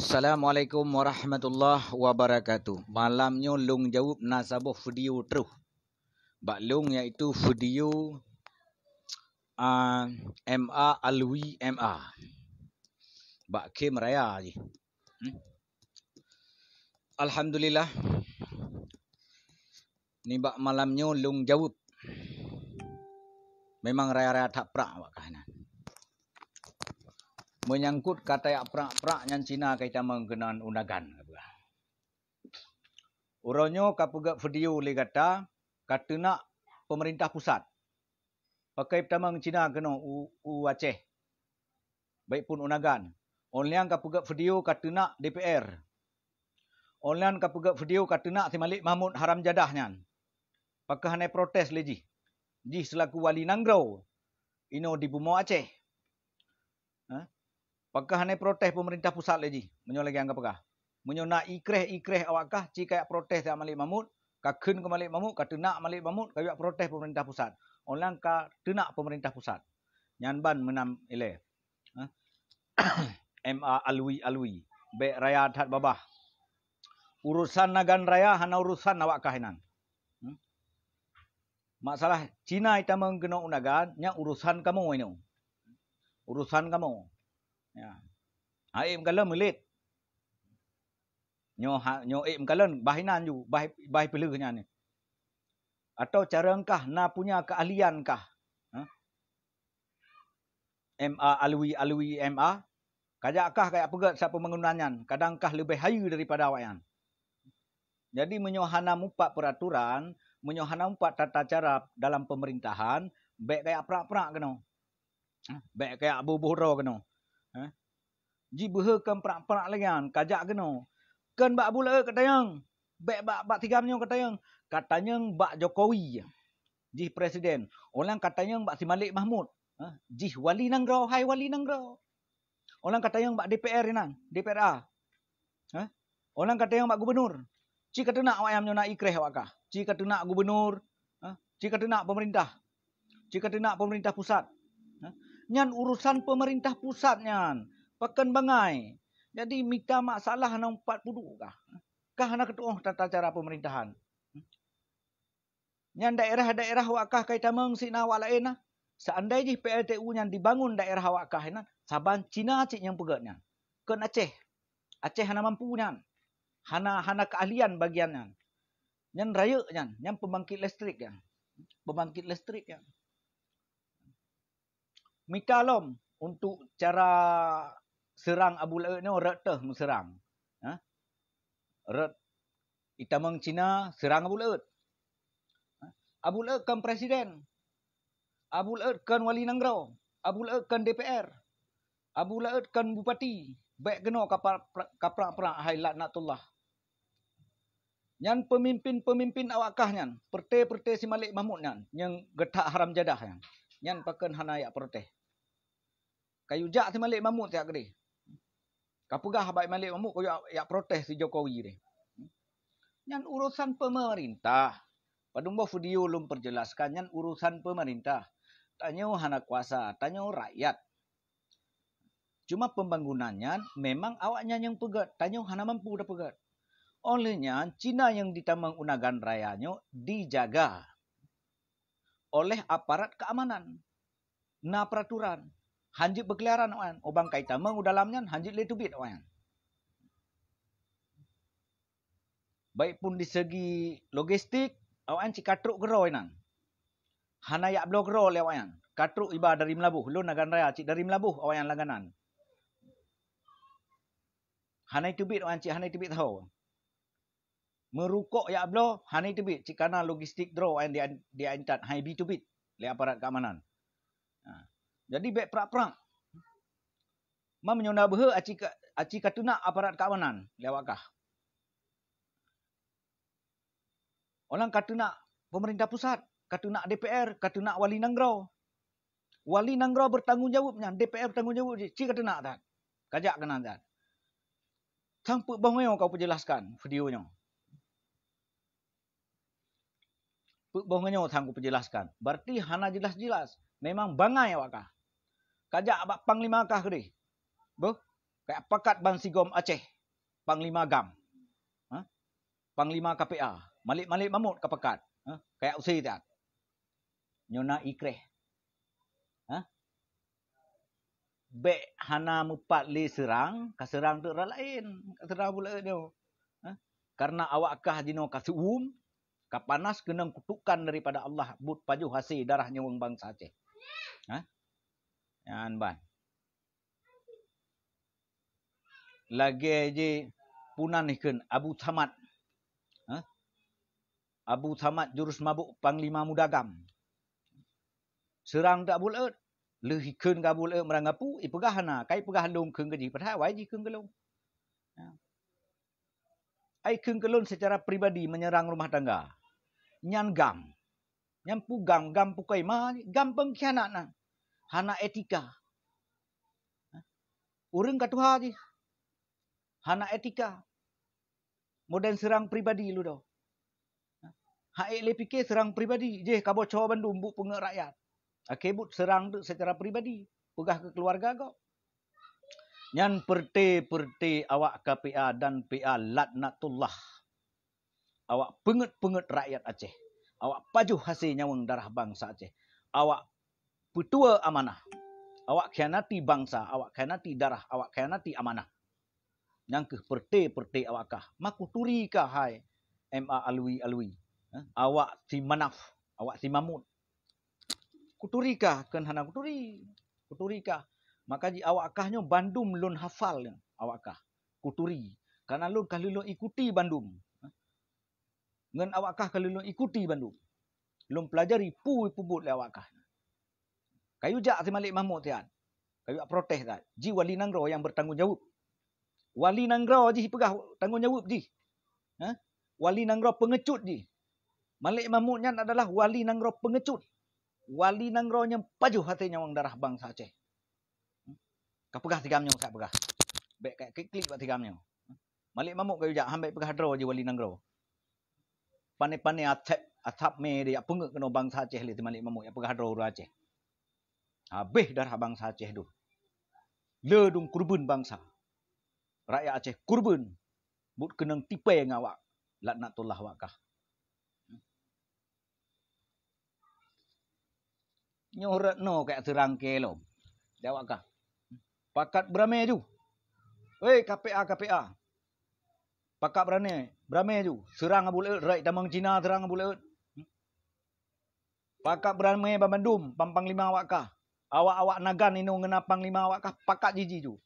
Assalamualaikum warahmatullahi wabarakatuh. Malamnya long jawab nasabah video terus. Bak long iaitu video MA Alwi MA. Bak Kim Raya je. Alhamdulillah. Ni bak malamnya long jawab. Memang raya-raya tak prak bak kahanan. Menyangkut kata yang prak-prak yang Cina kita mengenal unagan. Uronyo kapugak video le kata nak pemerintah pusat. Pakai pertama Cina kena u Aceh. Baik pun unagan. Onlian kapugak video nak DPR. Onlian kapugak video nak si Malik Mahmud Haram Jadahnya. Pakai hanai protes leji. Ji selaku wali Nangrau. Ino di Bumau Aceh. Pakai hanai protes pemerintah pusat leji. Menyo lagi anggap pakah. Menyo nak ikreh awakah jika protes yang Malik Mahmud. Kakun ke Malik Mahmud, nak Malik Mahmud, kayak protes pemerintah pusat. Orang nak pemerintah pusat. Nyanban menam ile. MA Alwi. Bek raya Adhat Babah. Urusan nagan raya, hana urusan awak kahinan. Masalah Cina kita menggena unagan, nya urusan kamu ini. Urusan kamu. Ya. Aim kalau melit. Nyo aim kalau bahinan ju, bah peluhnya ni. Atau cara engkah na punya keahlian kah? MA Alwi MA. Kajakkah kayak pegat siapa menggunakannya? Kadangkah lebih hayu daripada awaknya. Jadi menyohana mumpat peraturan, menyohana mumpat tata cara dalam pemerintahan, baik kayak prak-prak kena. Baik kayak abu-buhro kena. Ji behekan prak-prak lagi kan, kajak kena. Kan bak bula katanya. Baik bak tigamnya katanya. Katanya bak Jokowi. Ji presiden. Orang katanya bak si Malik Mahmud. Ji wali Nangrau, hai wali Nangrau. Orang katanya bak DPR ini, DPRA. Orang katanya bak gubernur. Ci kata nak awak yang nak ikreh awak kah? Ci kata nak gubernur. Ci kata nak pemerintah. Ci kata nak pemerintah pusat. Nyan urusan pemerintah pusat nyan. Pakan bangai. Jadi minta masalah nak 40 kah? Kah nak ketua tata cara pemerintahan. Nyan daerah-daerah awak kah kaitan mengsina awak lain lah. Seandainya PLTU yang dibangun daerah awak kah ini, saban Cina cik yang pegatnya. Ken Aceh. Aceh hana mampu nyan. Hana keahlian bagiannya. Nyan raya nyan, nyan pembangkit listrik kan. Pembangkit listrik kan. Mita lom untuk cara serang Abu Laut ni rat teh serang. Rat itamang Cina serang Abu Laut. Abu Laut kan presiden. Abu Laut kan wali Nangrau. Abu Laut kan DPR. Abu Laut kan bupati. Baik kena kaprak-prak hai laknatullah. Yang pemimpin-pemimpin awakah nyan, perte-perte si Malik Mahmud nyan, yang getak haram jadah nyan. Nyan pakan hana yak protes. Kayu jak si Malik Mahmud tiak gede. Kapugah baik Malik Mahmud kayu yak protes si Jokowi ni. Nyan urusan pemerintah. Padumbo video lum perjelaskan nyan urusan pemerintah. Tanya hana kuasa, tanya rakyat. Cuma pembangunannya memang awaknya yang pegat. Tanya hana mampu dah pegat. Olehnya Cina yang ditamang unagan rayanya dijaga oleh aparat keamanan. Na peraturan. Hanjit berkeliaran awan. Obang kaitan meng dalamnya hanjit letubit awan. Baik pun di segi logistik, awan cik katruk gero inan. Hana yak blok gero le awan. Katruk iba dari Melabuh. Lu nagan raya cik dari Melabuh awan langganan. Hana itubit awan cik hana itubit tahu. Merukuk ya ablo hanai tebit cikana logistik draw yang dia intat hai bi tebit le aparat keamanan. Jadi baik prak-prak. Mam menyona behe aci katuna aparat keamanan lewakah. Orang katuna pemerintah pusat, katuna DPR, katuna wali Nangrau. Wali Nangrau bertanggungjawabnya, DPR bertanggungjawab ci katuna tak. Kajak kena tak. Sampai bangau kau perjelaskan videonya. Bohongnya tangguh penjelaskan. Berarti hana jelas-jelas. Memang bangai awak kah. Kajak abak panglima kah kedi. Boh. Kayak pakat Ban Sigom Aceh. Panglima GAM. Ha? Panglima KPA. Malik Mahmud kapakat. Ha? Kayak usai tak. Nyona ikreh. Ha? Bek hana mupat li serang. Kaserang tu orang lain. Kaserang pula dia. Ha? Karena awakkah jino kasuum. Kapanas kena kutukan daripada Allah. But paju hasil darahnya orang bangsa Aceh. Ha? Yan ban. Lagi je punan ikan Abu Samad. Ha? Abu Samad jurus mabuk Panglima Mudagam. Serang tak bulat. Lehikan ka bulat merangapu. Ipegah na. Kai pegah long keng gaji. Padahal wai ji keng gelong. Ai keng gelong secara pribadi menyerang rumah tangga. Nyan gam. Nyan pu gam pukai ma. Gam pengkhianat na. Hana etika. Urang katuha je. Hana etika. Modern serang pribadi lu dah. Haik le fikir serang pribadi. Je kabo cawa Bandung buk pengak rakyat. Akibut serang tu secara pribadi. Pegah ke keluarga kau. Nyan perte awak KPA dan PA laknatullah. Awak penget rakyat Aceh. Awak pajuh hasil nyawang darah bangsa Aceh. Awak petua amanah. Awak khianati bangsa. Awak khianati darah. Awak khianati amanah. Yang ke perte awak kah. Maku turi kah hai. MA alui. Awak si Manaf. Awak si Mahmud. Kuturi kah? Kan hana kuturi. Kuturi kah? Maka ji awak kahnya Bandung lun hafal. Awak kah? Kuturi. Karena lun kah lun ikuti Bandung. Ngan awak kah kalau lun ikuti Bandung. Lun pelajari pubut le awak kah. Kayu jak si Malik Mahmud tian. Kayu protes tak. Ji wali nanggro yang bertanggungjawab. Wali nanggro ji pegah tanggungjawab ji. Ha? Wali nanggro pengecut ji. Malik Mahmud nyan adalah wali nanggro pengecut. Wali nanggro yang pajuh hatinya orang darah bangsa Aceh. Kau pegah tigamnya sak pegah. Bek kayak klik buat tigamnya. Malik Mahmud kayu jak hambek pegah dro je wali nanggro. Pane-pane atap me dia pengek kena bangsa Aceh le Malik Mahmud yang pegah dro Aceh. Habis darah bangsa Aceh tu. Le dung kurban bangsa. Rakyat Aceh kurban. But kenang tipe ngawak. Laknatullah wakah. Nyoret no kayak serang kelo. Jawab kah? Pakat berame ju. Wei KPA. Pakat berame ju. Serang abul rai damang Cina serang abul. Pakat berame Bandung Panglima awak kah. Awak nagan ino ngena Panglima awak kah. Pakat jiji ju.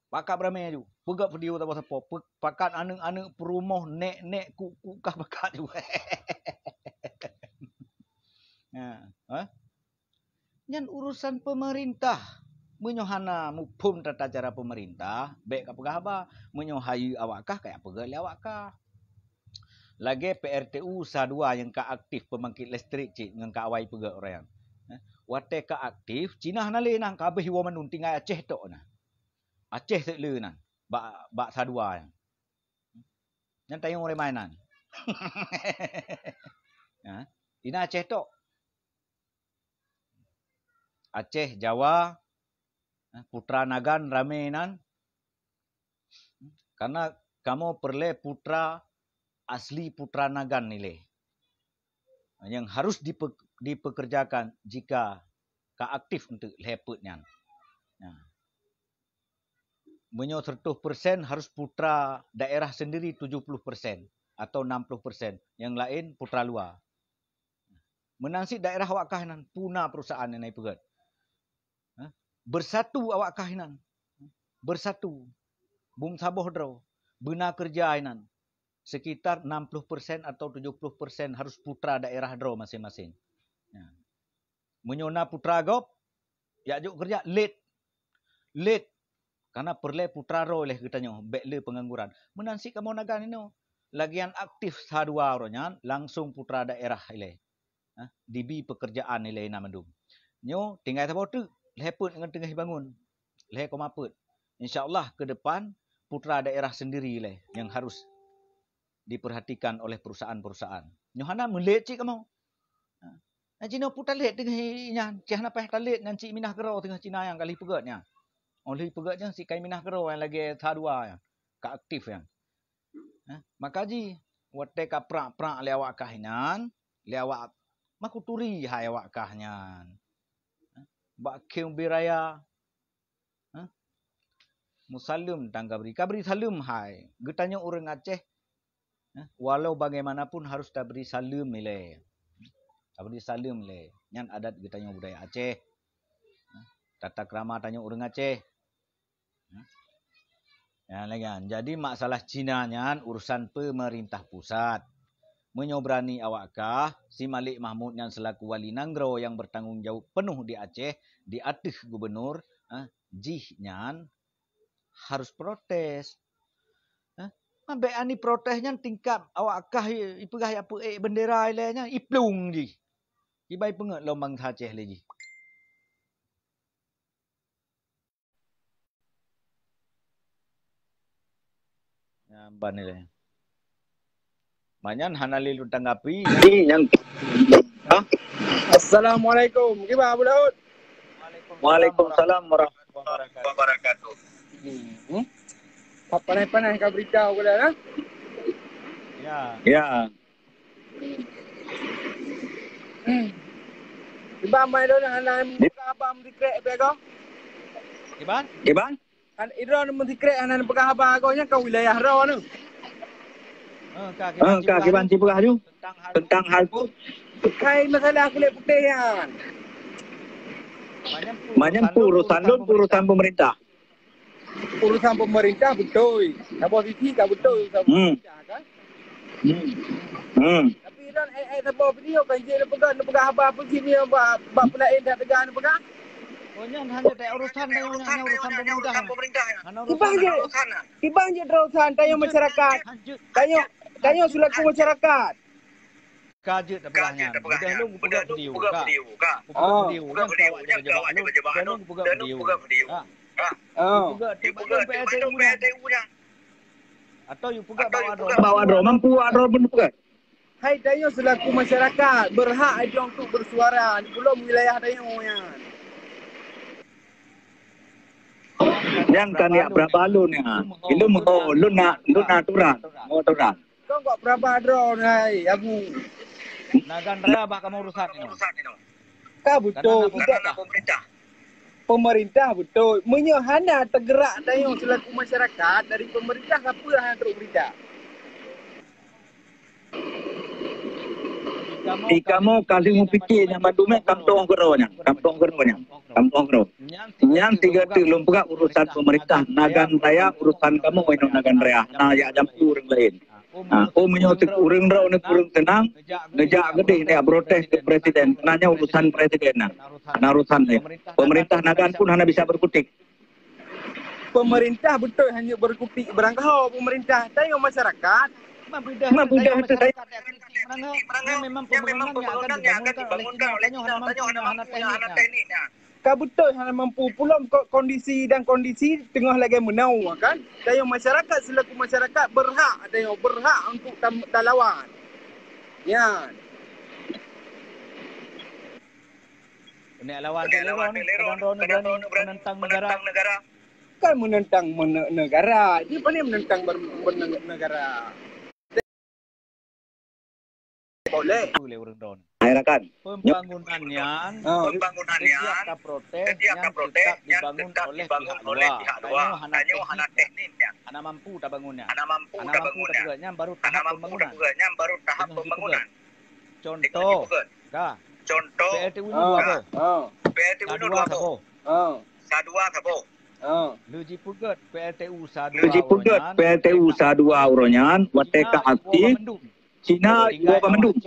Pakat berame ju. Pegak video tak apa. Pakat anak-anak perumah nek ku kah pakat ju. Ha? Yang urusan pemerintah menyohana mupum tata cara pemerintah baik kapegah ba menyohayu awakkah kayak pegel awakkah lagi PRTU sadua yang ka aktif pembangkit listrik cik dengan ka awai pegel orang wate ka aktif Cina nale nang kabeh wa manun tinggal Aceh tok nah Aceh sekle nang bak sadua yang tayong orang mainan ina Aceh tok Aceh, Jawa, putra nagan ramenan. Karena kamu perlu putra asli putra nagan nilai. Yang harus dipekerjakan jika keaktif untuk leputnya. Menyo 100% harus putra daerah sendiri 70% atau 60%. Yang lain putra luar. Menansi daerah awak kahinan puna perusahaan yang naik pegat. Bersatu awak kahinan. Bersatu. Bung saboh draw. Benar kerja inan. Sekitar 60% atau 70% harus putra daerah draw masing-masing. Menyona putra gop. Ya juk kerja late. Karena perle putra draw leh katanya. Bekle pengangguran. Menansi kamu nagan ini. Lagian aktif sadua orangnya. Langsung putra daerah ile. Dibi pekerjaan ile nama dum. Nyo tinggal sabot tu. Leput dengan tengah bangun. Leh kau maput. InsyaAllah ke depan putra daerah sendiri leh yang harus diperhatikan oleh perusahaan-perusahaan. Nyohana melet cik kamu. Cina putra let tengah inya. Cihana payah talet dengan cik minah gerau tengah Cina yang kali pegatnya. Oleh pegat je si kai minah kero yang lagi sadua yang ka aktif yang. Maka ji wate ka prak lewat kahnan, lewat makuturi hai awak kahnan. Bak keung biraya. Musalum tangga kabri salum hai. Getanya orang Aceh walau bagaimanapun harus tak beri salam nilai. Tak beri salam nilai. Yang adat getanya budaya Aceh. Tata krama tanya orang Aceh. Ya, lagi. Jadi masalah Cina nya urusan pemerintah pusat. Menyobrani awakkah si Malik Mahmud yang selaku wali Nanggro yang bertanggung jawab penuh di Aceh, di atas gubernur, jihnya harus protes. Ambek ani protesnya tingkap awakkah ipegah apa bendera ilahnya iplung ji. Ibai pengat lombang Aceh lagi. Ya, ban ilahnya. Manyan hanalil tanggapi yang Assalamualaikum. Gimana Abu Daud? Waalaikumsalam warahmatullahi wabarakatuh. Panas-panas kau beritahu aku dah. Ya. Ibang mai dah dengan buka abang dikrek pe kau. Ibang? Kan idron mun dikrek anan buka abang kau nya kau wilayah ro nu. Kaki banci berah tu tentang hal tu kai masalah kulit putih kan. Macam urusan pemerintah. Urusan pemerintah betul. Oposisi tak betul pemerintah kan. Tapi dan sebab video kan dia pegang apa sini bab pelain dah tegang pegang. Hanya tak urusan pemerintah. Ibang je urusan tanya masyarakat. Tanya selaku masyarakat. Kajet belahnya. Budak lu buka video ka. Buka video. Buka PTU nya. Atau you buka bawa dro mampu adro pun buka. Hai tanya selaku masyarakat berhak ada untuk bersuara belum wilayah tanya yang. Yang kan ya berapa lu ni Itu lu nak aturan. Mau aturan. Kau kok berapa drone hai aku. Nagan raya bak kamu urusan ini. Kau betul pemerintah betul menyahana tergerak tayong selaku masyarakat dari pemerintah apa yang teruk berita. Kamu kali mu fikir yang madume kampung geronya. Yang tiga tu lumpur urusan pemerintah nagan raya urusan kamu ino nagan raya. Nah ya campur orang lain. Menyotik urang rau ni kurang tenang, ngejak gede ni protes ke presiden. Nanya urusan presiden urusan ni. Pemerintah nagan pun hanya bisa berkutik. Pemerintah betul hanya berkutik berangkau pemerintah. Tengok masyarakat. Mabudah itu saya. Memang pembangunannya akan dibangunkan oleh China. Tanya tekniknya. Kau betul hanya mampu pulang kondisi tengah lagi menau kan. Tayong masyarakat selaku masyarakat berhak untuk lawan. Ya. Ini lawan menentang negara. Kan menentang negara. Dia pandai menentang negara. Boleh orang don. Airakan. Pembangunannya setiap protes yang tetap dibangun oleh pihak luar. Hanya tekniknya. Ana mampu tak bangunnya. Baru tahap pembangunan. Contoh. PLTU ni apa? Sadua apa? Luji pugat PLTU Sadua uronyan wateka aktif. Cina dua pemendung.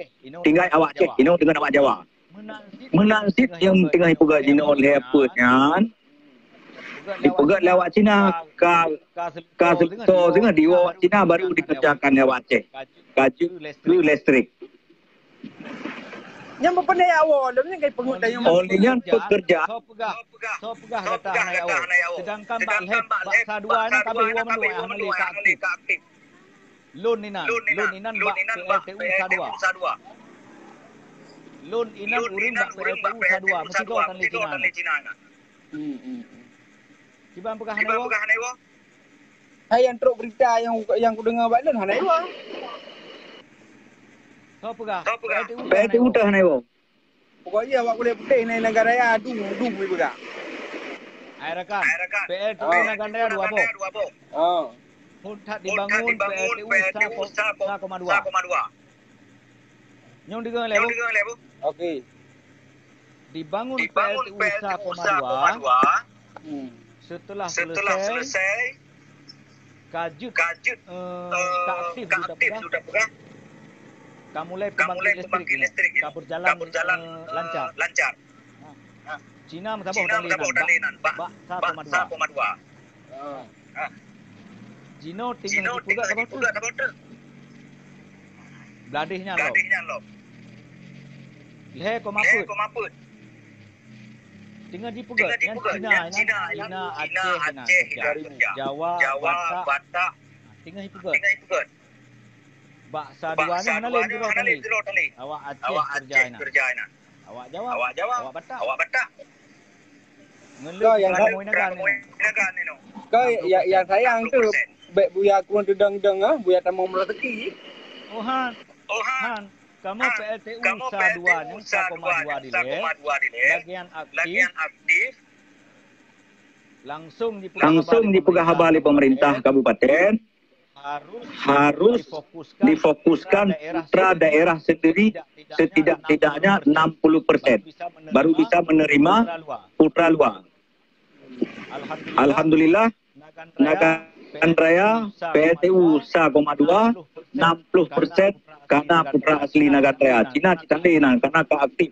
Tinggal awak Aceh, ini dengan awak Jawa. Menangsit yang tengah dipegat Cina oleh apanya. Dipegat lewat Cina ka sektor tengah diwa Cina baru dikerjakan lewat Aceh. Kaju listrik. Yang berpandai awal, lebih kayak pengutai yang olehnya pekerja. So pegah kata anak awal. Sedangkan Bak Sadua ni kabeh dua mendung yang aktif. Lun inan bak PLTU Sadua. Lun inan uring bak PLTU Sadua. Mesti kau akan di Cina. Ciban pegah hanewo. Hai yang teruk berita yang ku dengar baik lah hanewo. Kau pegah. PTU dah hanewo. Pokoknya awak boleh putih naik negara raya dung juga. Ai rakan. PLTU Nagan Raya 2 apa? Huntat dibangun PLTU 1,2. Nyong dengar level. Okey. Dibangun PLTU 1,2. Setelah selesai kajut tak aktif sudah pegang. Kamu mulai pembangkit listrik. Ka berjalan lancar. Cina mentabur dalinan bak 1,2. Jino tinggal di pugak apa tu? Beladihnya loh. Leher kau maput. Tinggal di pugak. Yang Cina, Aceh, Jawa, Batak. Tinggal di pugak. Baksa duanya mana lain jero tali. Awak Aceh kerja ina. Awak Jawa, awak Batak. Kau yang kamu nagan ni. Kau yang sayang tu baik buya kurang dedang-deng buya tak mau mereteki. Han. Kamu PLTU sa-2 1,2 dile. Lagian aktif. Langsung dipegang habar oleh pemerintah kabupaten. Harus difokuskan putra daerah sendiri setidak-tidaknya 60%. Baru bisa menerima putra luar. Alhamdulillah, Nagan Raya PLTU 1,2 60% karena putra asli Nagan Raya. Cina lain karena keaktif.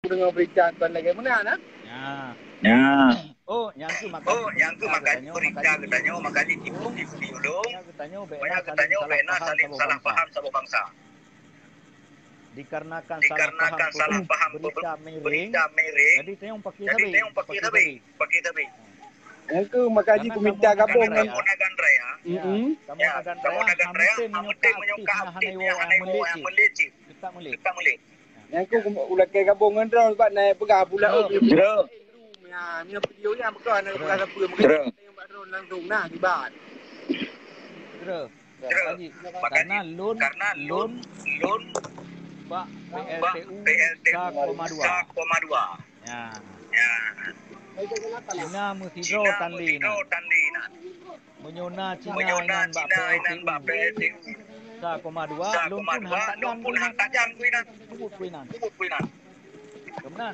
Dengar berita tuan lagi mana nak? Ya. Yang tu makan berita katanya makan di ulung. Banyak katanya bena saling salah faham satu bangsa. Dikarenakan salah faham berita miring. Jadi tayong pakai tabi. Yang tu makaji ku minta gabung dengan Nagan Raya. Kamu Nagan Raya hampir menyuka aktif yang meleceh. Kita mulai. Yang tu ulah ke gabung dengan drone sebab naik pegah pula. Jero. Ya, ni video yang bukan nak pegah siapa mungkin tengok drone langsung nah tiba. Karena loan Pak PLTU 1,2. Ya. Cina mesti draw tandi nak. Menyona Cina inan Pak PLTU 1,2 loan pun hantar jam kuinan. Kubut kuinan. Kemenan.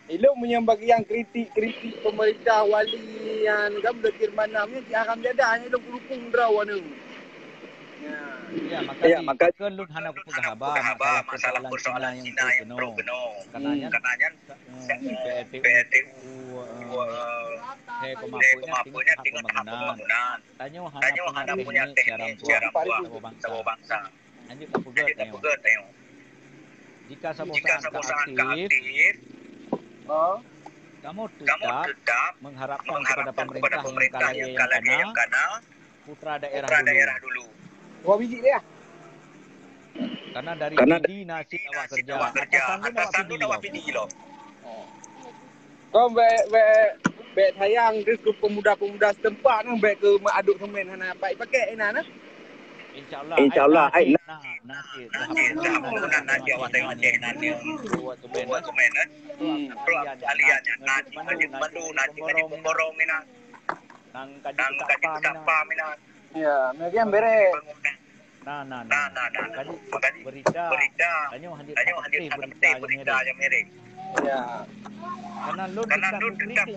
Elok menyambagi yang kritik pemerintah wali yang gam dekir manamnya akan ada hanya dukung draw anu. Ya, maka kan lun hana ku pegahaba masalah persoalan Cina yang pro. Kananya PLTU kemapunya tinggal tahap pembangunan. Tanyo hana punya teknik cara buat bangsa. Lanjut pegat tengok. Jika sabosan aktif, kamu tetap mengharapkan kepada pemerintah yang kana putra daerah dulu. Dua biji dia. Karena dari PD nasib awak kerja. Atasan tu awak PD lo. Kau baik sayang ke pemuda-pemuda setempat ni baik ke aduk semen hana baik pakai ina nah. InsyaAllah nanti awak tengok nanti buat semen aliannya nanti borong mina. Nang kaji apa mina. Ya, mungkin bere. Nah. Kaji berita. Tanyo hadir berita yang miring. Ya. Karena lu tetap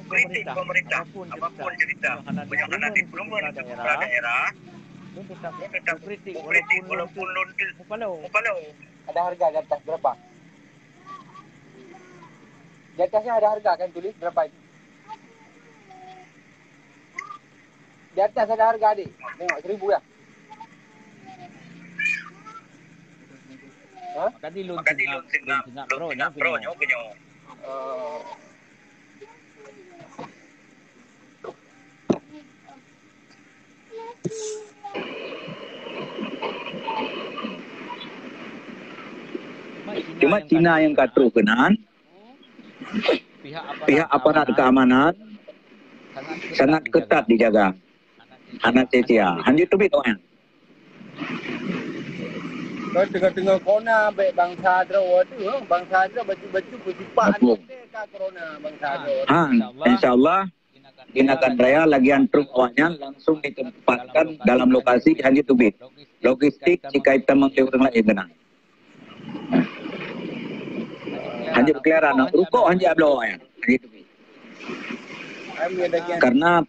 kritik pemerintah. Apapun cerita. Hana di daerah. Lu tetap kritik walaupun lu mupalau. Ada harga di atas berapa? Di atasnya ada harga kan tulis berapa itu? Di atas ada harga adik. Tengok 1,000 ya. Makanya lu tengah pro nyo kenyo. Cuma Cina yang katrukenan, pihak aparat keamanan sangat ketat dijaga. Anak Cecia, hanjut tu bit orang. Kau tengah-tengah corona baik bangsa terus tu, bangsa terus baju-baju bersipak ke corona bangsa terus. Insyaallah di Nagan Raya lagian truk awaknya langsung ditempatkan dalam lokasi hanjut tu bit. Logistik jika kita mengelur lain tenang. Hanjut kelaran, rukuk hanjut ablo ya. Hanjut tu bit. Karena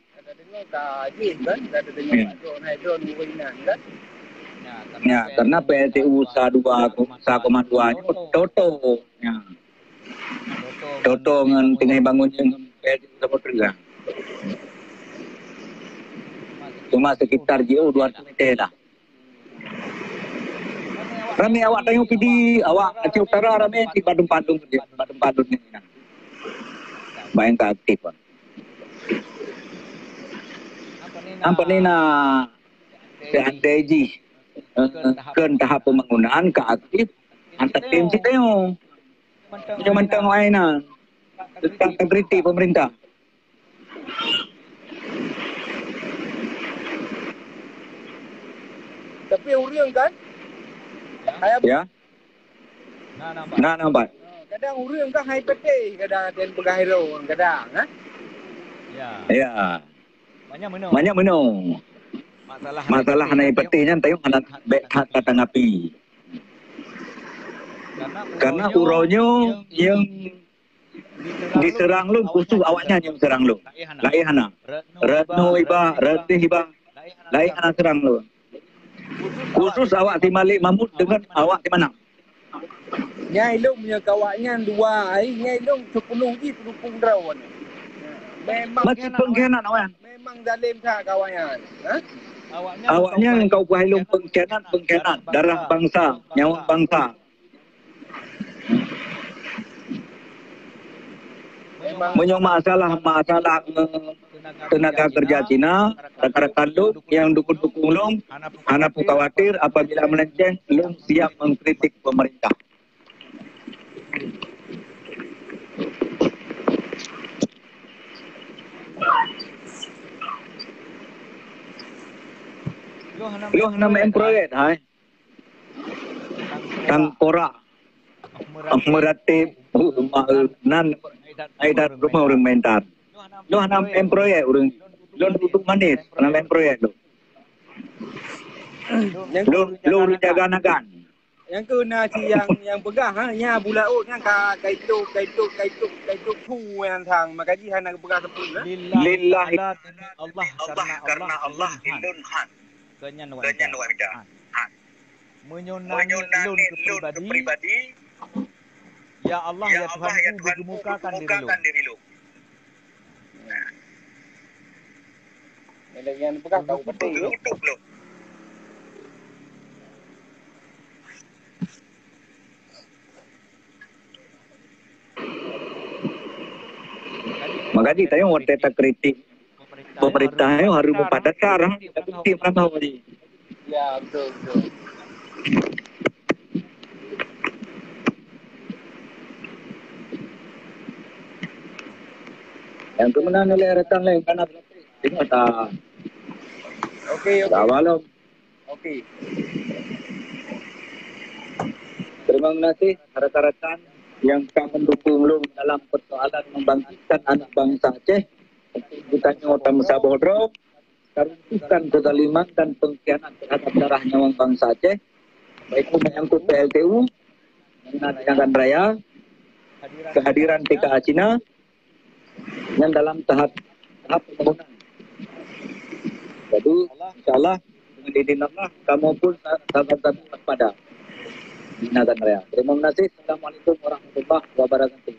ya, karena PLTU SA2 itu Toto. Ya. Toto dengan tengah bangun yang PLTU Samudera lah. Cuma sekitar jauh 200 meter lah. Ramai awak tengok PD, awak Aceh Utara ramai di Badung-Badung ni. Bayang tak aktif kan. Nampak ni nak strategi ke tahap pembangunan ke aktif antar tim kita yo. Macam lain tentang integriti pemerintah. Tapi urang kan? Ya. Nah nampak. Kadang urang kan hai pete, kadang ada pegang hero kadang, ha? Ya. Banyak menung. Masalah naik petinya tayong anak bekat tanggapi. Karena uronyo yang diserang lu khusus awaknya yang serang lu. Lain hana. Retno iba, retih iba. Lain hana serang lu. Khusus awak di Malik Mahmud dengan awak di mana? Nyai lu punya kawaknya dua ai, nyai lu 10 ji pendukung drawan. Memang masih pengkhianat awak. Memang dalim tak kawannya. Ha? Awaknya yang kau pahilung pengkhianat, darah bangsa, nyawa bangsa. Menyong masalah tenaga kerja Cina, rekan-rekan lu yang dukung-dukung lu, anak pun khawatir apabila melenceng, lu siap mengkritik pemerintah. Lu nama proyek hai. Tangkora. Meratip nan aidat rumah orang mentar. Lu nama proyek orang. Lu tutup manis nama proyek lu. Lu jaga nagan. Yang kena si yang pegang ha nya bulaut kan kaituk pu yang thang makaji hana pegang sepul lah. Lillahi Allah karena Allah indun khan. Kenyan wajah. Menyunani lun ke pribadi. Ya Allah ya Tuhanku bergemukakan diri lu. Nah. Yang pegang tahu betul lu. Makanya tayo waktu kita kritik pemerintahnya harus mempada sekarang kritik mana tadi. Ya betul. Yang kemenangan oleh rekan lain karena tengok tak. Okey. Malam. Okey. Terima kasih rekan-rekan yang akan mendukung lu dalam persoalan membangkitkan anak bangsa Aceh. Bukannya orang Sabodro, karena kezaliman dan pengkhianat terhadap darah nyawa bangsa Aceh, baik itu menyangkut PLTU, Nagan Raya, kehadiran TKA Cina, yang dalam tahap pembangunan. Jadi, insyaAllah, dengan izin Allah, kamu pun sahabat-sahabat waspada di Nagan Raya. Terima kasih. Assalamualaikum warahmatullahi wabarakatuh.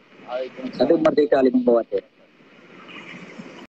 Salam merdeka 5 Aceh.